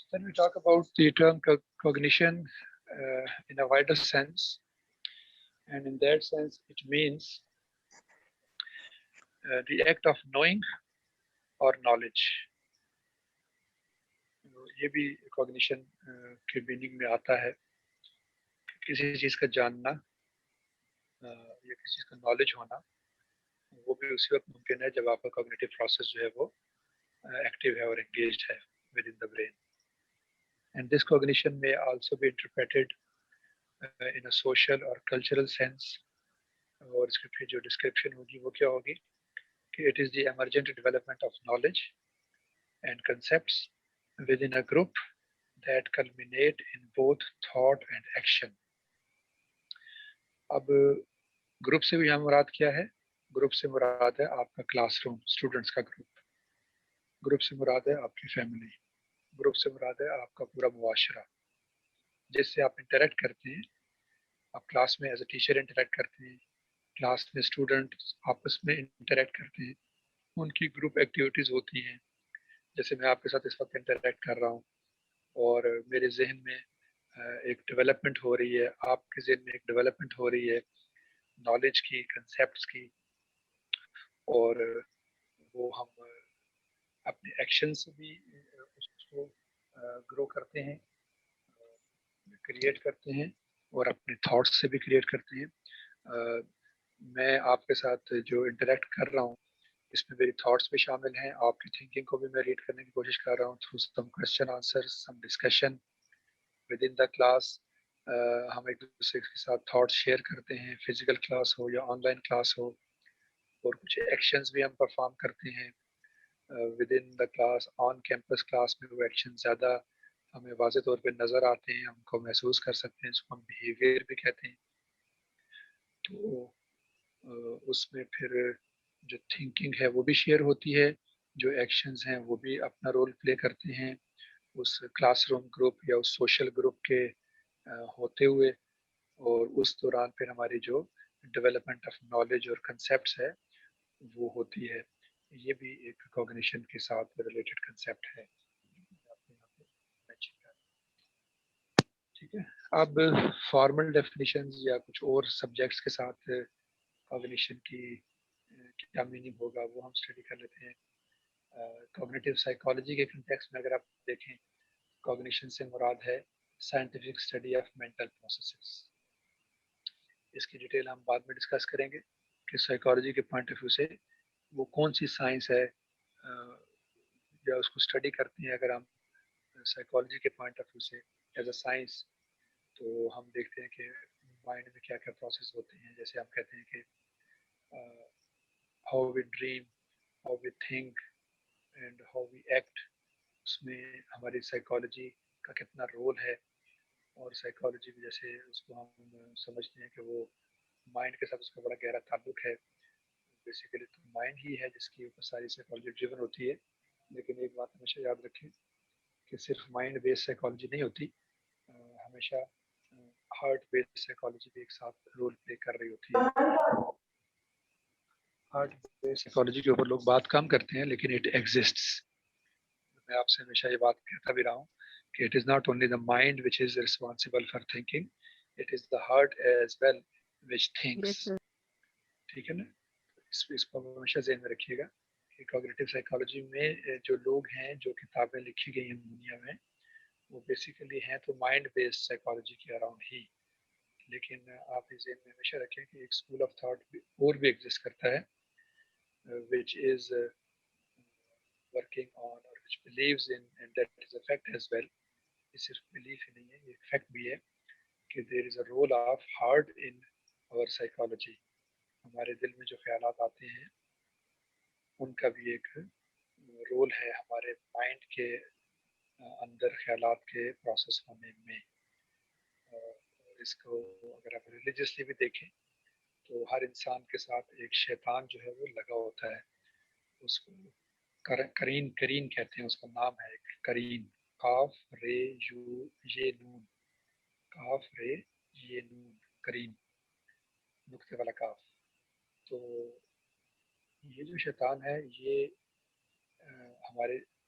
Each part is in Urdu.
Then we talk about the term cognition in a wider sense, and in that sense, it means the act of knowing or knowledge. یہ بھی cognition کے meaning میں آتا ہے. کسی چیز کا جاننا یا کسی چیز کا knowledge ہونا وہ بھی اسی وقت ممکن ہے جب آپ کا cognitive process جو ہے وہ active ہے اور engaged ہے within the brain. And this cognition may also be interpreted in a social or cultural sense. اور اس کی جو description ہوگی وہ کیا ہوگی کہ it is the emergent development of knowledge and concepts within a group that culminate in both thought and action. اب گروپ سے بھی یہاں مراد کیا ہے؟ گروپ سے مراد ہے آپ کا کلاس روم، اسٹوڈنٹس کا گروپ. گروپ سے مراد ہے آپ کی فیملی. گروپ سے مراد ہے آپ کا پورا معاشرہ جس سے آپ انٹریکٹ کرتے ہیں. آپ کلاس میں ایز اے ٹیچر انٹریکٹ کرتے ہیں، کلاس میں اسٹوڈنٹ آپس میں انٹریکٹ کرتے ہیں، ان کی گروپ ایکٹیویٹیز ہوتی ہیں. جیسے میں آپ کے ساتھ اس وقت انٹریکٹ کر رہا ہوں اور میرے ذہن میں ایک ڈیولپمنٹ ہو رہی ہے، آپ کے ذہن میں ایک ڈیولپمنٹ ہو رہی ہے نالج کی، کنسیپٹس کی، اور وہ ہم اپنے ایکشن سے بھی اس کو گرو کرتے ہیں، کریٹ کرتے ہیں، اور اپنے تھاٹس سے بھی کریٹ کرتے ہیں. میں آپ کے ساتھ جو انٹریکٹ کر رہا ہوں اس میں میری تھاٹس بھی شامل ہیں، آپ کی تھنکنگ کو بھی میں ریڈ کرنے کی کوشش کر رہا ہوں through some question answer, some discussion with in the class. ہم ایک دوسرے کے ساتھ تھاٹس شیئر کرتے ہیں، فزیکل کلاس ہو یا آن لائن کلاس ہو، اور کچھ ایکشنز بھی ہم پرفارم کرتے ہیں within the class. On campus class میں وہ ایکشن زیادہ ہمیں واضح طور پہ نظر آتے ہیں، ہم کو محسوس کر سکتے ہیں، اس کو ہم بیہیویئر بھی کہتے ہیں. تو اس میں پھر جو تھنکنگ ہے وہ بھی شیئر ہوتی ہے، جو ایکشنز ہیں وہ بھی اپنا رول پلے کرتے ہیں اس کلاس روم گروپ یا اس سوشل گروپ کے ہوتے ہوئے. اور اس دوران پھر ہماری جو ڈیولپمنٹ آف نالج اور کنسیپٹس ہے وہ ہوتی ہے. یہ بھی ایک کوگنیشن کے ساتھ ریلیٹڈ کنسیپٹ ہے. ٹھیک ہے، اب فارمل ڈیفینیشنز یا کچھ اور سبجیکٹس کے ساتھ کوگنیشن کی کیا میننگ ہوگا وہ ہم اسٹڈی کر لیتے ہیں. کوگنیٹیو سائیکالوجی کے کنٹیکسٹ میں اگر آپ دیکھیں، کوگنیشن سے مراد ہے scientific study of mental processes. اس کی ڈیٹیل ہم بعد میں ڈسکس کریں گے کہ سائیکالوجی کے پوائنٹ آف ویو سے وہ کون سی سائنس ہے یا اس کو اسٹڈی کرتے ہیں. اگر ہم سائیکالوجی کے پوائنٹ آف ویو سے ایز اے سائنس تو ہم دیکھتے ہیں کہ مائنڈ میں کیا کیا پروسیس ہوتے ہیں. جیسے ہم کہتے ہیں کہ how we dream, how we think and how we act, اس میں ہماری سائیکالوجی کا کتنا رول ہے. اور سائیکالوجی بھی جیسے اس کو ہم سمجھتے ہیں کہ وہ مائنڈ کے ساتھ اس کا بڑا گہرا تعلق ہے. بیسیکلی تو مائنڈ ہی ہے جس کی اوپر ساری سائیکالوجی ڈریون ہوتی ہے. لیکن ایک بات ہمیشہ یاد رکھیں کہ صرف مائنڈ بیس سائیکالوجی نہیں ہوتی، ہمیشہ ہارٹ بیس سائیکالوجی بھی ایک ساتھ رول پلے کر رہی ہوتی ہے. ہارٹ بیس سائیکالوجی کے اوپر لوگ بات کم کرتے ہیں لیکن اٹ ایگزسٹس. میں آپ سے ہمیشہ یہ بات کہتا بھی رہا ہوں کہ it is not only the mind which is responsible for thinking, it is the heart as well which thinks. ٹھیک ہے نا، اس کو ہمیشہ ذہن میں رکھیے گا کہ کوگنیٹیو سائیکالوجی میں جو لوگ ہیں، جو کتابیں لکھی گئی ہیں دنیا میں، وہ بیسیکلی ہیں تو مائنڈ بیسڈ سائیکالوجی کے اراؤنڈ ہی. لیکن آپ اس ذہن میں ہمیشہ رکھیں کہ ایک اسکول آف تھاٹ اور بھی ایگزسٹ کرتا ہے which is working on or which believes in, and that is a fact as well. یہ صرف بلیف ہی نہیں ہے، یہ فیکٹ بھی ہے کہ there is a role of heart in our psychology. ہمارے دل میں جو خیالات آتے ہیں ان کا بھی ایک رول ہے ہمارے مائنڈ کے اندر خیالات کے پروسیس ہونے میں. اس کو اگر آپ ریلیجیسلی بھی دیکھیں تو ہر انسان کے ساتھ ایک شیطان جو ہے وہ لگا ہوتا ہے. اس کو کرین کہتے ہیں، اس کا نام ہے کرین، کاف رے یو یہ نون، کاف رے یہ نون، کرین، نقطے والا کاف. تو یہ جو شیطان ہے یہ ہمارے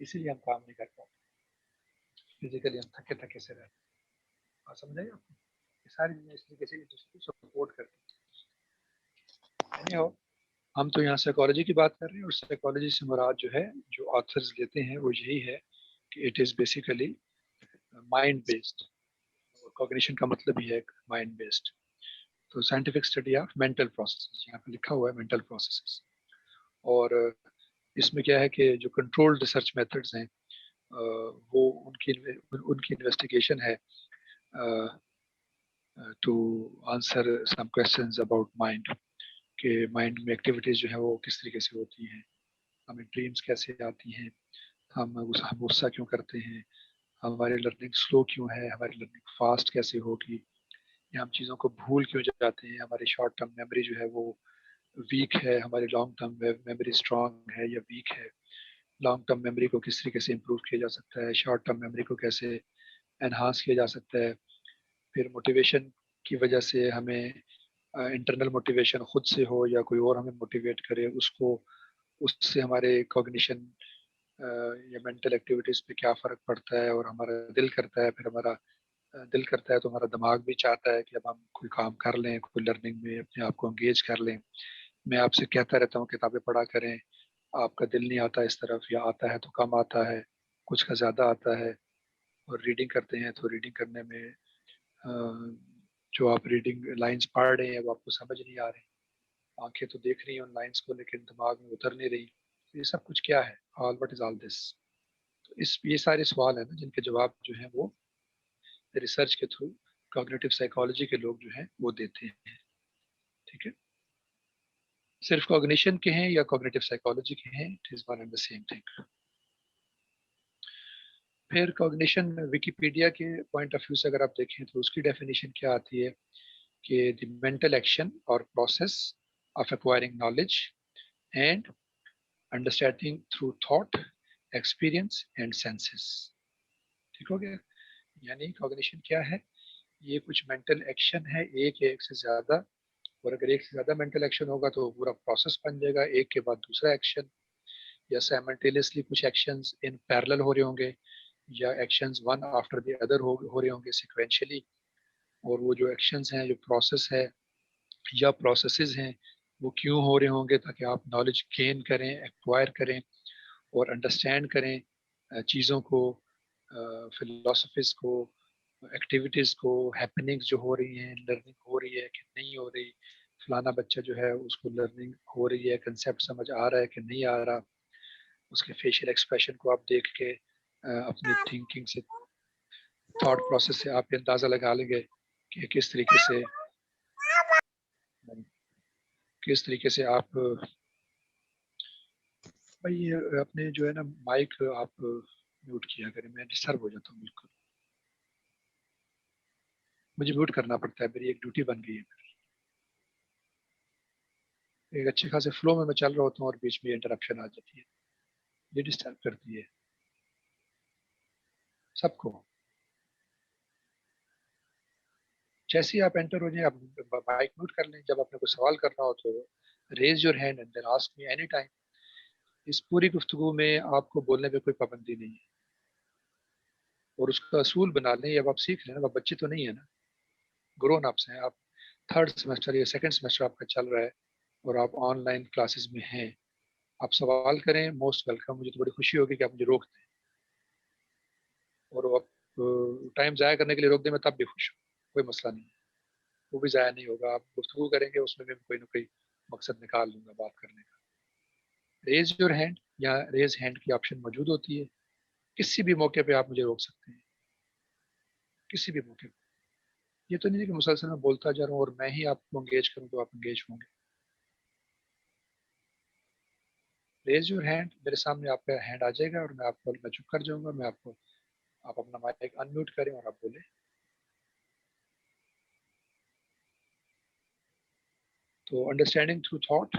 اسی لیے ہم کام نہیں کر پاتے, فزیکلی ہم تھکے تھکے سے رہتے ہیں. بات سمجھ آئی آپ کو؟ یہ ساری چیزیں اس طریقے سے ایک دوسرے کو سپورٹ کرتی ہیں. ہم تو یہاں سائیکالوجی کی بات کر رہے ہیں, اور سائیکالوجی سے مراد جو ہے, جو آتھرز لیتے ہیں وہ یہی ہے کہ it is basically mind based. Cognition کا مطلب ہی ہے مائنڈ بیسڈ. تو scientific study of mental processes, یہاں پہ لکھا ہوا ہے مینٹل پروسیسز. اور اس میں کیا ہے کہ جو کنٹرول ریسرچ میتھڈز ہیں وہ ان کی انویسٹیگیشن ہے to answer some questions about mind, کہ مائنڈ میں ایکٹیویٹیز جو ہیں وہ کس طریقے سے ہوتی ہیں, ہمیں ڈریمز کیسے آتی ہیں, ہم غصہ کیوں کرتے ہیں, ہماری لرننگ سلو کیوں ہے, ہماری لرننگ فاسٹ کیسے ہوگی, یا ہم چیزوں کو بھول کیوں جاتے ہیں, ہماری شارٹ ٹرم میموری جو ہے وہ ویک ہے, ہماری لانگ ٹرم میموری اسٹرانگ ہے یا ویک ہے, لانگ ٹرم میموری کو کس طریقے سے امپروو کیا جا سکتا ہے, شارٹ ٹرم میموری کو کیسے انہانس کیا جا سکتا ہے. پھر موٹیویشن کی وجہ سے ہمیں انٹرنل موٹیویشن خود سے ہو یا کوئی اور ہمیں موٹیویٹ کرے, اس سے ہمارے کوگنیشن یا مینٹل ایکٹیویٹیز پہ کیا فرق پڑتا ہے, اور ہمارا دل کرتا ہے, پھر ہمارا دل کرتا ہے تو ہمارا دماغ بھی چاہتا ہے کہ اب ہم کوئی کام کر لیں, کوئی لرننگ میں اپنے آپ کو انگیج کر لیں. میں آپ سے کہتا رہتا ہوں کتابیں پڑھا کریں, آپ کا دل نہیں آتا اس طرف, یا آتا ہے تو کم آتا ہے, کچھ کا زیادہ آتا ہے. اور ریڈنگ کرتے ہیں تو ریڈنگ کرنے میں جو آپ ریڈنگ لائنز پڑھ رہے ہیں وہ آپ کو سمجھ نہیں آ رہے, آنکھیں تو دیکھ رہی ہیں ان لائنز کو لیکن دماغ میں اتر نہیں رہی. یہ سب کچھ کیا ہے, آل وٹ از آل دس. تو یہ سارے سوال ہیں نا جن کے جواب جو ہیں وہ ریسرچ کے تھرو کوگنیٹو سائیکالوجی کے لوگ جو ہیں وہ دیتے ہیں. ٹھیک ہے, صرف کوگنیشن کے ہیں یا کوگنیٹو سائیکالوجی کے ہیں, it is one and the same thing. پھر کوگنیشن ویکیپیڈیا کے پوائنٹ آف ویو سے اگر آپ دیکھیں تو اس کی ڈیفینیشن کیا آتی ہے کہ دی مینٹل ایکشن اور process of acquiring knowledge and understanding through thought experience and senses. ٹھیک ہو گیا؟ یعنی کوگنیشن کیا ہے, یہ کچھ مینٹل ایکشن ہے, ایک سے زیادہ, اور اگر ایک سے زیادہ مینٹل ایکشن ہوگا تو پورا پروسیس بن جائے گا, ایک کے بعد دوسرا ایکشن, یا سائملٹینیسلی کچھ ایکشنز ان پیرلل ہو رہے ہوں گے, یا actions one after the other ہو رہے ہوں گے سیکوینشلی. اور وہ جو ایکشنز ہیں, جو پروسیس ہے یا پروسیسز ہیں, وہ کیوں ہو رہے ہوں گے, تاکہ آپ نالج گین کریں, ایکوائر کریں اور انڈرسٹینڈ کریں چیزوں کو, فلاسفیز کو, ایکٹیویٹیز کو, ہیپننگز جو ہو رہی ہیں, لرننگ ہو رہی ہے کہ نہیں ہو رہی, فلانا بچہ جو ہے اس کو لرننگ ہو رہی ہے, کنسیپٹ سمجھ آ رہا ہے کہ نہیں آ رہا, اس کے فیشیل ایکسپریشن کو آپ دیکھ کے اپنی تھنکنگ سے, تھاٹ پروسیس سے آپ اندازہ لگا لیں گے کہ کس طریقے سے آپ بھائی اپنے جو ہے نا مائک آپ میوٹ کیا کریں, میں ڈسٹرب ہو جاتا ہوں بالکل, مجھے میوٹ کرنا پڑتا ہے, میری ایک ڈیوٹی بن گئی ہے. ایک اچھے خاصے فلو میں چل رہا ہوتا ہوں اور بیچ میں انٹرپشن آ جاتی ہے, یہ ڈسٹرب کرتی ہے سب کو. جیسے ہی آپ انٹر ہو جائیں, آپ مائک میوٹ کر لیں, جب آپ نے کوئی سوال کرنا ہو تو raise your hand and then ask me any time. اس پوری گفتگو میں آپ کو بولنے پہ کوئی پابندی نہیں ہے, اور اس کا اصول بنا لیں, اب آپ سیکھ لیں نا, آپ بچے تو نہیں ہے نا, گرون اپس ہیں آپ, تھرڈ سیمسٹر یا سیکنڈ سیمسٹر آپ کا چل رہا ہے اور آپ آن لائن کلاسز میں ہیں, آپ سوال کریں, موسٹ ویلکم, مجھے تو بڑی خوشی ہوگی کہ آپ مجھے روک دیں, اور آپ ٹائم ضائع کرنے کے لیے روک دیں, میں تب بھی خوش ہوں, کوئی مسئلہ نہیں ہے, وہ بھی ضائع نہیں ہوگا. آپ گفتگو کریں گے, اس میں بھی کوئی نہ کوئی مقصد نکال لوں گا بات کرنے کا. ریز یور ہینڈ یا ریز ہینڈ کی آپشن موجود ہوتی ہے, کسی بھی موقع پہ آپ مجھے روک سکتے ہیں, کسی بھی موقع پہ. یہ تو نہیں ہے کہ مسلسل میں بولتا جا رہا ہوں اور میں ہی آپ کو انگیج کروں تو آپ انگیج ہوں گے. ریز یور ہینڈ, میرے سامنے آپ کا ہینڈ آ جائے گا اور میں چپ کر جاؤں گا, میں آپ کو, آپ اپنا مائک ان میوٹ کریں اور آپ بولیں. تو انڈرسٹینڈنگ تھرو تھاٹ,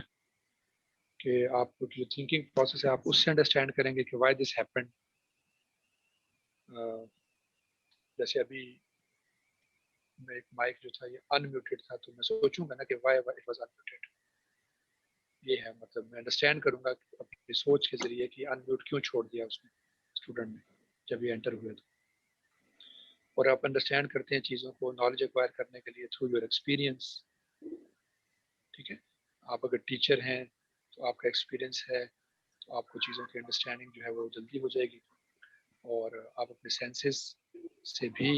کہ آپ جو تھنکنگ پروسیس ہے آپ اس سے انڈرسٹینڈ کریں گے کہ وائی دس ہیپنڈ. جیسے ابھی میں ایک مائک جو تھا یہ ان میوٹیڈ تھا, تو میں سوچوں گا نا کہ why it was in muted. یہ ہے مطلب, میں انڈرسٹینڈ کروں گا اپنی سوچ کے ذریعے کہ ان میوٹ کیوں چھوڑ دیا اس نے. اسٹوڈنٹ میں جب یہ انٹر ہوئے تو. اور آپ انڈرسٹینڈ کرتے ہیں چیزوں کو نالج ایکوائر کرنے کے لیے تھرو یور ایکسپیرینس. ٹھیک ہے, آپ اگر ٹیچر ہیں تو آپ کا ایکسپیرینس ہے تو آپ کو چیزوں کی انڈرسٹینڈنگ جو ہے وہ جلدی ہو جائے گی. اور آپ اپنے سینسز سے بھی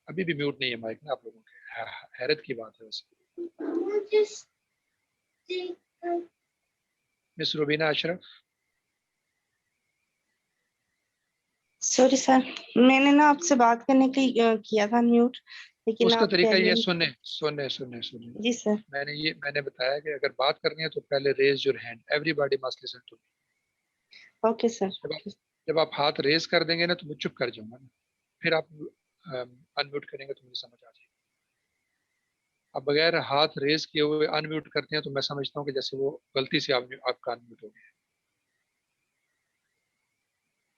ابھی بھی میوٹ نہیں ہے مائک نا آپ لوگوں کے, حیرت کی بات ہے ویسے. مس روبینہ اشرف, سوری سر, میں نے نا آپ سے بات کرنے کے کیا تھا میوٹ, لیکن اس کا آپ طریقہ پہلے. یہ سننے جی سر. میں نے بتایا کہ اگر بات کرنی ہے تو پہلے raise your hand, everybody must listen to me. Okay sir. جب آپ ہاتھ ریز کر دیں گے نا تو میں چپ کر جاؤں گا نا, پھر آپ انمیوٹ کریں گے تو مجھے سمجھ آ جائے گی. اب بغیر ہاتھ ریز کیے ہوئے انمیوٹ کرتے ہیں تو میں سمجھتا ہوں کہ جیسے وہ غلطی سے آپ کا انمیوٹ ہو گیا.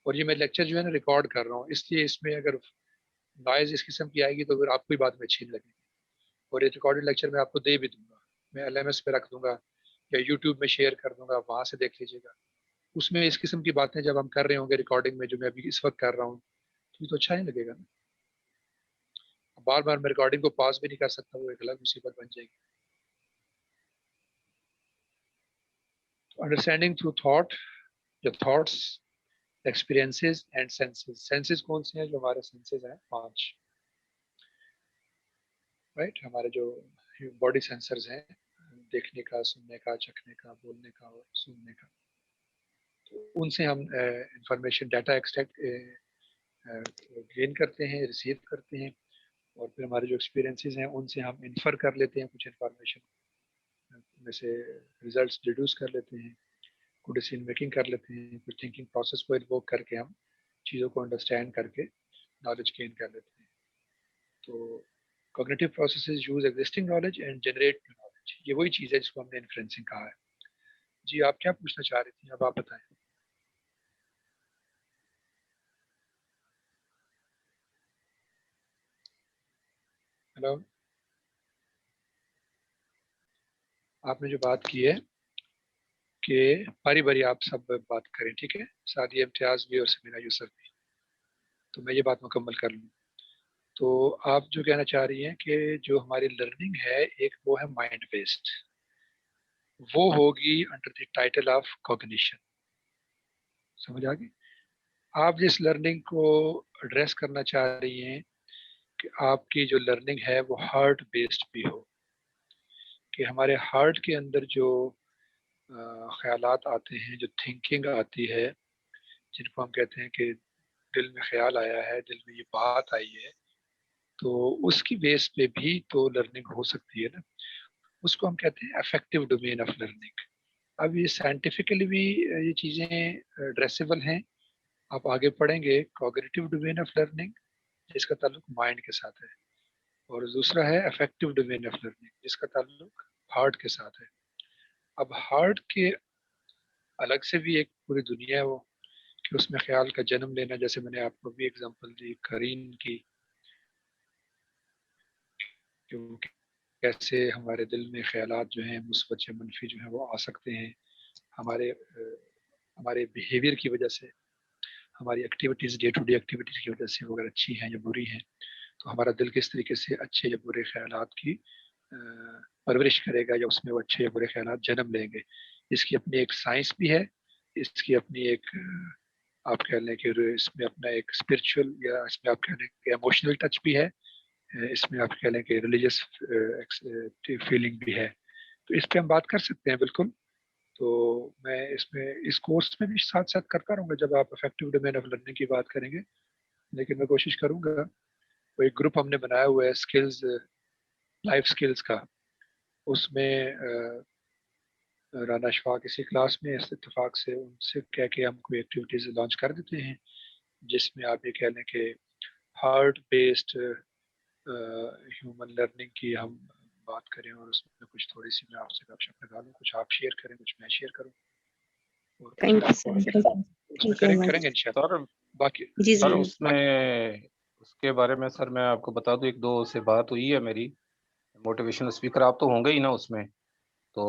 اور یہ میں لیکچر جو ہے نا ریکارڈ کر رہا ہوں, اس لیے اس میں اگر نوائز اس قسم کی آئے گی تو پھر آپ کو ہی بات میں اچھی نہیں لگے گی. اور یہ ریکارڈڈ لیکچر میں آپ کو دے بھی دوں گا, میں LMS پہ رکھ دوں گا یا یوٹیوب میں شیئر کر دوں گا, وہاں سے دیکھ لیجیے گا. اس میں اس قسم کی باتیں جب ہم کر رہے ہوں گے ریکارڈنگ میں, جو میں ابھی اس وقت کر رہا ہوں, تو یہ تو اچھا نہیں لگے گا نا. بار بار میں ریکارڈنگ کو پاس بھی نہیں کر سکتا, وہ ایک الگ مصیبت بن جائے گی. انڈرسٹینڈنگ تھرو تھاٹ, جو thoughts, experiences and senses. Senses کون سے ہیں؟ جو ہمارے سینسز ہیں 5, رائٹ. ہمارے جو باڈی سینسرز ہیں, دیکھنے کا, سننے کا, چکھنے کا, بولنے کا اور سننے کا, تو ان سے ہم انفارمیشن ڈیٹا ایکسٹریکٹ گین کرتے ہیں, ریسیو کرتے ہیں, اور پھر ہمارے جو ایکسپیرینسز ہیں ان سے ہم انفر کر لیتے ہیں کچھ انفارمیشن میں سے, ریزلٹس ڈیڈیوس کر لیتے ہیں, کچھ ڈیسیژن میکنگ کر لیتے ہیں, کچھ تھنکنگ پروسیس کو انووک کر کے ہم چیزوں کو انڈرسٹینڈ کر کے نالج گین کر لیتے ہیں. تو cognitive processes use existing knowledge and generate new knowledge. یہ وہی چیز ہے جس کو ہم نے انفلوئنسنگ کہا ہے. جی آپ کیا پوچھنا چاہ رہی تھیں, اب آپ بتائیں. ہلو, آپ نے جو بات کی ہے کہ باری باری آپ سب بات کریں, ٹھیک ہے, سعدیہ امتیاز بھی اور سمیرہ یوسف بھی, تو میں یہ بات مکمل کر لوں. تو آپ جو کہنا چاہ رہی ہیں کہ جو ہماری لرننگ ہے ایک وہ ہے مائنڈ بیسڈ, وہ ہوگی under the title of cognition. سمجھ آ گئی؟ آپ جس لرننگ کو ایڈریس کرنا چاہ رہی ہیں کہ آپ کی جو لرننگ ہے وہ ہارٹ بیسڈ بھی ہو, کہ ہمارے ہارٹ کے اندر جو خیالات آتے ہیں, جو تھنکنگ آتی ہے, جن کو ہم کہتے ہیں کہ دل میں خیال آیا ہے, دل میں یہ بات آئی ہے, تو اس کی بیس پہ بھی تو لرننگ ہو سکتی ہے نا. اس کو ہم کہتے ہیں افیکٹو ڈومین آف لرننگ. اب یہ سائنٹیفکلی بھی یہ چیزیں ایڈریسیبل ہیں, آپ آگے پڑھیں گے. کوگنیٹو ڈومین آف لرننگ جس کا تعلق مائنڈ کے ساتھ ہے, اور دوسرا ہے افیکٹو ڈومین آف لرننگ جس کا تعلق ہارٹ کے ساتھ ہے. اب ہارٹ کے الگ سے بھی ایک پوری دنیا ہے وہ, کہ اس میں خیال کا جنم لینا, جیسے میں نے آپ کو بھی اگزامپل دی کرین کی, کیسے ہمارے دل میں خیالات جو ہیں مثبت یا منفی جو ہیں وہ آ سکتے ہیں ہمارے بیہیویئر کی وجہ سے, ہماری activities, day to day activities کی وجہ سے, وہ اگر اچھی ہیں یا بری ہیں, تو ہمارا دل کس طریقے سے اچھے یا برے خیالات کی پرورش کرے گا, یا اس میں وہ اچھے یا برے خیالات جنم لیں گے. اس کی اپنی ایک سائنس بھی ہے, اس کی اپنی ایک آپ کہہ لیں کہ اس میں اپنا ایک اسپرچل, یا اس میں آپ کہہ لیں کہ ایموشنل ٹچ بھی ہے, اس میں آپ کہہ لیں کہ ریلیجس فیلنگ بھی ہے. تو اس پہ ہم بات کر سکتے ہیں بالکل. تو میں اس کورس میں بھی ساتھ ساتھ کرتا رہوں گا جب آپ افیکٹو ڈومین آف لرننگ کی بات کریں گے, لیکن میں کوشش کروں گا. وہ ایک گروپ ہم نے بنایا ہوا ہے اسکلز, لائف اسکلز کا, اس میں رانا اشفاق اسی کلاس میں اس اتفاق سے ان سے کہہ کے ہم کوئی ایکٹیویٹیز لانچ کر دیتے ہیں, جس میں آپ یہ کہہ لیں کہ ہارٹ بیسڈ ہیومن لرننگ کی ہم بات کریں, اور اس میں کچھ تھوڑی سی میں آپ سے گپ شپ لگا لوں, کچھ آپ شیئر کریں, کچھ میں شیئر کروں, اور تھینک پھر یو آپ سر. اس میں کریں گے انشاءاللہ. سر باقی جی سر جی. اس میں اس کے بارے میں سر میں آپ کو بتا دوں, ایک دو سے بات ہوئی ہے میری. موٹیویشنل اسپیکر آپ تو ہوں گے ہی نا اس میں, تو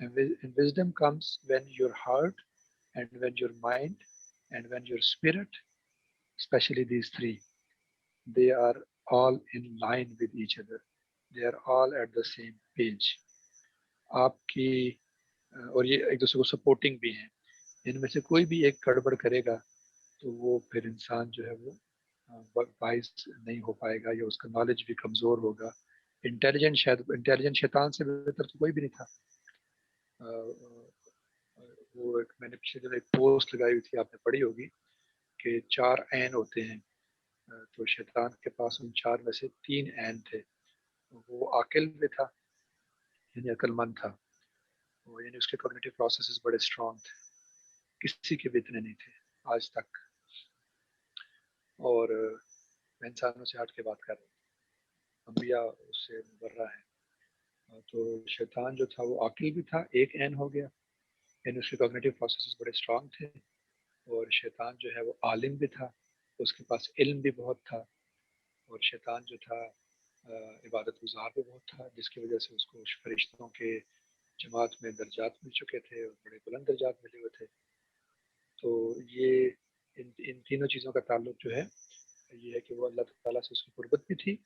And wisdom comes when your heart and when your mind and when your spirit, especially these three, they are all in line with each other. They are all at the same page. آپ کی اور یہ ایک دوسرے کو سپورٹنگ بھی ہیں. ان میں سے کوئی بھی ایک گڑبڑ کرے گا تو وہ پھر انسان جو ہے وہ وائز نہیں ہو پائے گا, یا اس کا نالج بھی کمزور ہوگا. انٹیلیجنٹ شیطان سے بہتر تو کوئی بھی نہیں تھا. وہ ایک میں نے پچھلے دن ایک پوسٹ لگائی ہوئی تھی, آپ نے پڑھی ہوگی, کہ 4 عین ہوتے ہیں. تو شیطان کے پاس ان 4 میں سے 3 عین تھے. وہ عاقل بھی تھا, یعنی عقل مند تھا, یعنی اس کے کوگنیٹو پروسیسز بڑے اسٹرانگ تھے, کسی کے بھی اتنے نہیں تھے آج تک. اور میں انسانوں سے ہٹ کے بات کر رہا ہوں, انبیاء اس سے مبرہ ہیں. تو شیطان جو تھا وہ عاقل بھی تھا, 1 عین ہو گیا, یعنی اس کے کوگنیٹو پروسیسز بڑے اسٹرانگ تھے. اور شیطان جو ہے وہ عالم بھی تھا, اس کے پاس علم بھی بہت تھا. اور شیطان جو تھا عبادت گزار بھی بہت تھا, جس کی وجہ سے اس کو فرشتوں کے جماعت میں درجات مل چکے تھے اور بڑے بلند درجات ملے ہوئے تھے. تو یہ ان تینوں چیزوں کا تعلق جو ہے یہ ہے کہ وہ اللہ تعالیٰ سے اس کی قربت بھی تھی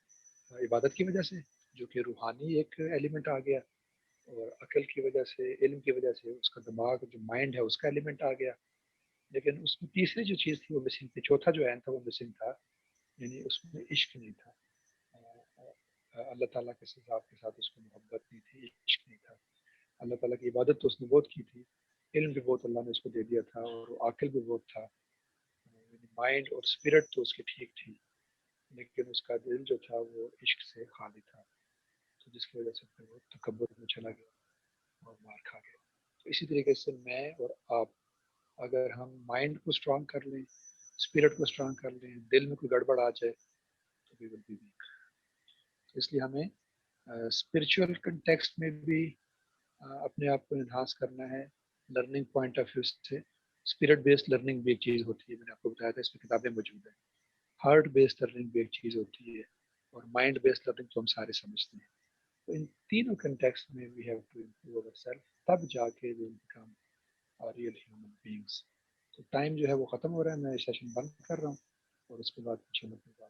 عبادت کی وجہ سے, جو کہ روحانی ایک ایلیمنٹ آ گیا, اور عقل کی وجہ سے, علم کی وجہ سے اس کا دماغ جو مائنڈ ہے اس کا ایلیمنٹ آ گیا. لیکن اس میں تیسری جو چیز تھی وہ مسنگ تھی, چوتھا جو عین تھا وہ مسنگ تھا, یعنی اس میں عشق نہیں تھا. اللہ تعالیٰ کے ذات کے ساتھ اس کو محبت نہیں تھی, عشق نہیں تھا. اللہ تعالیٰ کی عبادت تو اس نے بہت کی تھی, علم بھی بہت اللہ نے اس کو دے دیا تھا, اور عقل بھی بہت تھا, مائنڈ اور اسپرٹ تو اس کی ٹھیک تھی, لیکن اس کا دل جو تھا وہ عشق سے خالی تھا. تو جس کی وجہ سے پھر وہ تکبر میں چلا گیا اور مار کھا گیا. تو اسی طریقے سے میں اور آپ, اگر ہم مائنڈ کو اسٹرانگ کر لیں, اسپرٹ کو اسٹرانگ کر لیں, دل میں کوئی گڑبڑ آ جائے تو وی ول بی ویک. اس لیے ہمیں اسپرچول کنٹیکسٹ میں بھی اپنے آپ کو انہانس کرنا ہے. لرننگ پوائنٹ آف ویو سے اسپرٹ بیسڈ لرننگ بھی ایک چیز ہوتی ہے, میں نے آپ کو بتایا تھا, اس میں کتابیں موجود ہیں. ہارٹ بیسڈ لرننگ بھی ایک چیز ہوتی ہے, اور مائنڈ بیسڈ لرننگ تو ہم سارے سمجھتے ہیں. تو ان تینوں کنٹیکسٹ میں we have to improve our self, تب جا کے we will become real human beings. تو ٹائم جو ہے وہ ختم ہو رہا ہے, میں سیشن بند کر رہا ہوں, اور اس کے بعد انشاءاللہ